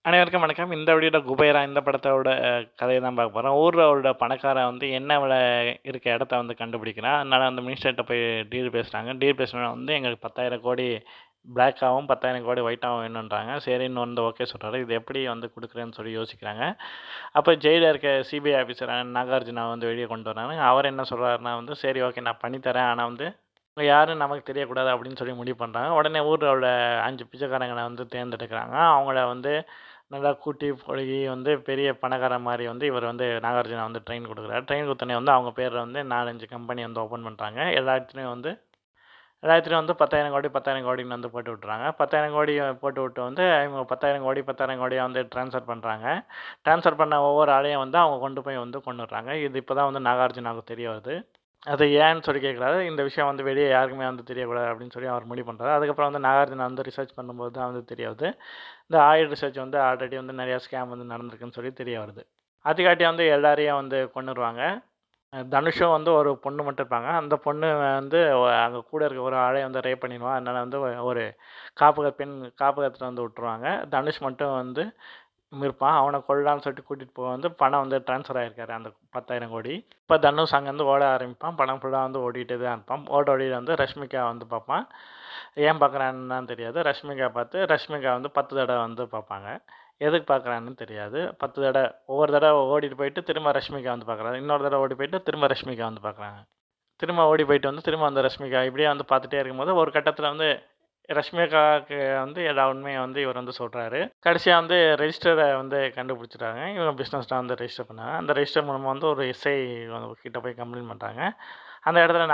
அனைவருக்கும் வணக்கம். இந்த வீடியோல குபேரா இந்த படத்தோட கதைய தான் பார்க்க போறோம். ஊரோட பணக்காரன் வந்து என்ன விலை இருக்க இடத்த வந்து கண்டுபிடிக்கிறான். அதனால அந்த மினிஸ்டர்ட்ட போய் டீல் பேசுறாங்க. டீல் பேசுனோனே வந்து எங்களுக்கு 10,000 கோடி பிளாக்காவும், 10,000 கோடி ஒயிட்டாவும் வேணுன்றாங்க. சரின்னு வந்து ஓகே சொல்றாரு. இது எப்படி வந்து குடுக்குறேன்னு சொல்லி யோசிக்கிறாங்க. அப்ப ஜெயில்ல இருக்க சிபிஐ ஆஃபீஸர் நாகார்ஜுனா வந்து வெளிய கொண்டு வராங்க. அவர் என்ன சொல்றாருன்னா வந்து, "சரி ஓகே நான் பண்ணி தரேன். ஆனா வந்து இவங்க யாருன்னு நமக்கு தெரியக்கூடாது." அப்படின்னு சொல்லி முடிவு பண்றாங்க. உடனே ஊர்ல உள்ள 5 பிச்சைக்காரங்கள வந்து தேர்ந்தெடுக்கிறாங்க. அவங்கள வந்து நல்லா கூட்டி, பழகி வந்து பெரிய பணக்காரன் மாரி வந்து இவர் வந்து நாகார்ஜுனா வந்து ட்ரெயின் குடுக்குறாரு. ட்ரெயின் குடுத்தோனே வந்து அவங்க பேர்ல வந்து 4, 5 கம்பெனி வந்து ஓப்பன் பண்றாங்க. எல்லாத்துலயும் வந்து 10,000 கோடி, 10,000 கோடின்னு வந்து போட்டு விட்டுறாங்க. 10,000 கோடி போட்டு விட்டு வந்து இவங்க 10,000 கோடி, 10,000 கோடியா வந்து ட்ரான்ஸ்ஃபர் பண்றாங்க. ட்ரான்ஸ்ஃபர் பண்ண ஒவ்வொரு ஆளையும் வந்து அவங்க கொண்டு போய் வந்து கொன்னுடுறாங்க. இது இப்ப தான் வந்து நாகார்ஜுனாவுக்கு தெரிய வருது. அது ஏன்னு சொல்லி கேட்குறாரு. இந்த விஷயம் வந்து வெளிய யாருக்குமே வந்து தெரியக்கூடாது அப்படின்னு சொல்லி அவர் முடிவு பண்றாரு. அதுக்கப்புறம் வந்து நாகார்ஜுனா வந்து ரிசர்ச் பண்ணும்போது தான் வந்து தெரிய வருது. இந்த ஆயில் ரிசர்ச் வந்து ஆல்ரெடி வந்து நெறைய ஸ்கேம் வந்து நடந்திருக்குன்னு சொல்லி தெரிய வருது. அதுக்காட்டி வந்து எல்லாரையும் வந்து கொன்னுருவாங்க. தனுஷும் வந்து ஒரு பொண்ணு மட்டும் இருப்பாங்க. அந்த பொண்ணு வந்து அங்க கூட இருக்க ஒரு ஆளையும் வந்து ரேப் பண்ணிருவா. அதனால வந்து ஒரு காப்பகத்துல வந்து விட்டுருவாங்க. தனுஷ் மட்டும் வந்து இருப்பான். அவன கொல்லலாம்னு சொல்லிட்டு கூட்டிட்டு போக வந்து பணம் வந்து ட்ரான்ஸ்ஃபர் ஆயிருக்காரு அந்த 10,000 கோடி. இப்ப தனுஷ் அங்கேருந்து ஓட ஆரம்பிப்பான். படம் ஃபுல்லா வந்து ஓடிட்டே தான் இருப்பான். ஓடிட்டு வந்து ரஷ்மிகா வந்து பார்ப்பான். ஏன் பார்க்குறான்னுலாம் தெரியாது. ரஷ்மிகா பார்த்து ரஷ்மிகா வந்து 10 தடவ வந்து பார்ப்பாங்க. எதுக்கு பார்க்குறான்னு தெரியாது. 10 தடவ ஒவ்வொரு தடவ ஓடிட்டு போயிட்டு திரும்ப ரஷ்மிகா வந்து பார்க்குறாரு. இன்னொரு தடவ ஓடி போயிட்டு திரும்ப ரஷ்மிகா வந்து பார்க்குறாங்க. திரும்ப ஓடி போயிட்டு வந்து திரும்ப அந்த ரஷ்மிகா இப்படியே வந்து பார்த்துட்டே இருக்கும்போது ஒரு கட்டத்தில வந்து ரஷ்மிகாவுக்கு வந்து எல்லா உண்மையும் வந்து இவர் வந்து சொல்றாரு. கடைசியா வந்து ரெஜிஸ்டர வந்து கண்டுபிடிச்சுட்டாங்க. இவங்க பிசினஸ்லாம் வந்து ரெஜிஸ்டர் பண்ணாங்க. அந்த ரெஜிஸ்டர் மூலமா வந்து ஒரு எஸ்ஐ கிட்ட போய் கம்ப்ளைண்ட் பண்றாங்க. அந்த இடத்துல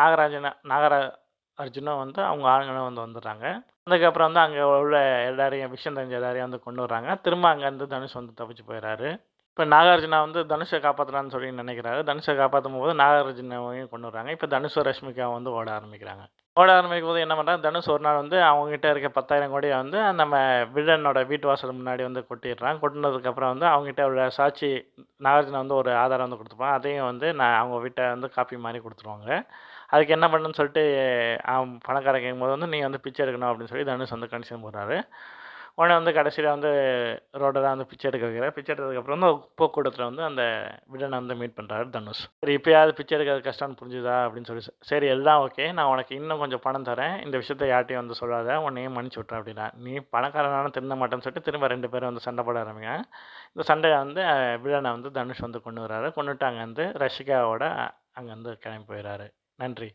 நாகார்ஜுனும் வந்து அவங்க ஆளுங்களும் வந்து வந்துடுறாங்க. அதுக்கப்புறம் வந்து அங்க உள்ள எல்லாரையும் விஷயம் தெரிஞ்ச எல்லாரையும் வந்து கொண்டு வர்றாங்க. திரும்ப அங்கேருந்து தனுஷ் வந்து தப்பிச்சு போயிறாரு. இப்ப நாகார்ஜுனா வந்து தனுஷ காப்பாத்தலான்னு சொல்லி நினைக்கிறாரு. தனுஷ காப்பாத்தும்போது நாகார்ஜுனாவையும் கொண்டு வர்றாங்க. இப்ப தனுஷும் ரஷ்மிகாவும் வந்து ஓட ஆரம்பிக்கிறாங்க. ஓட ஆரம்பிக்கும்போது என்ன பண்றாங்க, தனுஷ் ஒரு நாள் வந்து அவங்ககிட்ட இருக்க 10,000 கோடிய வந்து நம்ம வில்லனோட வீட்டு வாசல் முன்னாடி வந்து கொட்டிடுறான். கொட்டுனதுக்கப்புறம் வந்து அவங்ககிட்ட உள்ள சாட்சி நாகார்ஜுனா வந்து ஒரு ஆதாரம் வந்து குடுத்துருப்பான். அதையும் வந்து அவங்க வீட்ட வந்து காப்பி மாரி குடுத்துருவாங்க. அதுக்கு என்ன பண்ணணும்னு சொல்லிட்டு பணக்காரன் கேட்கும்போது வந்து, "நீ வந்து பிச்சை எடுக்கணும்" அப்படின்னு சொல்லி தனுஷ் வந்து கண்டிஷன் போடுறாரு. உடனே வந்து கடைசியில வந்து ரோடுல வந்து பிச்சை எடுக்க வைக்கிறார். பிச்சை எடுத்ததுக்கப்புறம் வந்து போக்குவரத்துல வந்து அந்த வில்லன வந்து மீட் பண்றாரு தனுஷ். சரி இப்பயாவது பிச்சை எடுக்கிறது கஷ்டம்னு புரிஞ்சுதா அப்படின்னு சொல்லி சரி எல்லாம் ஓகே. நான் உனக்கு இன்னும் கொஞ்சம் பணம் தரேன். இந்த விஷயத்த யார்ட்டயும் வந்து சொல்லாத. உன்னையும் மன்னிச்சு விட்டுறேன் அப்படின்னா. நீ பணக்காரனாலும் திருந்த மாட்டேன்னு சொல்லிட்டு திரும்ப 2 பேரும் வந்து சண்டை போட ஆரம்பிக்கிறாங்க. இந்த சண்டைய வந்து வில்லன வந்து தனுஷ் வந்து கொன்னுறாரு. கொன்னுட்டு அங்க வந்து ரஷிகாவோட அங்க வந்து கிளம்பி போயிறாரு. நன்றி.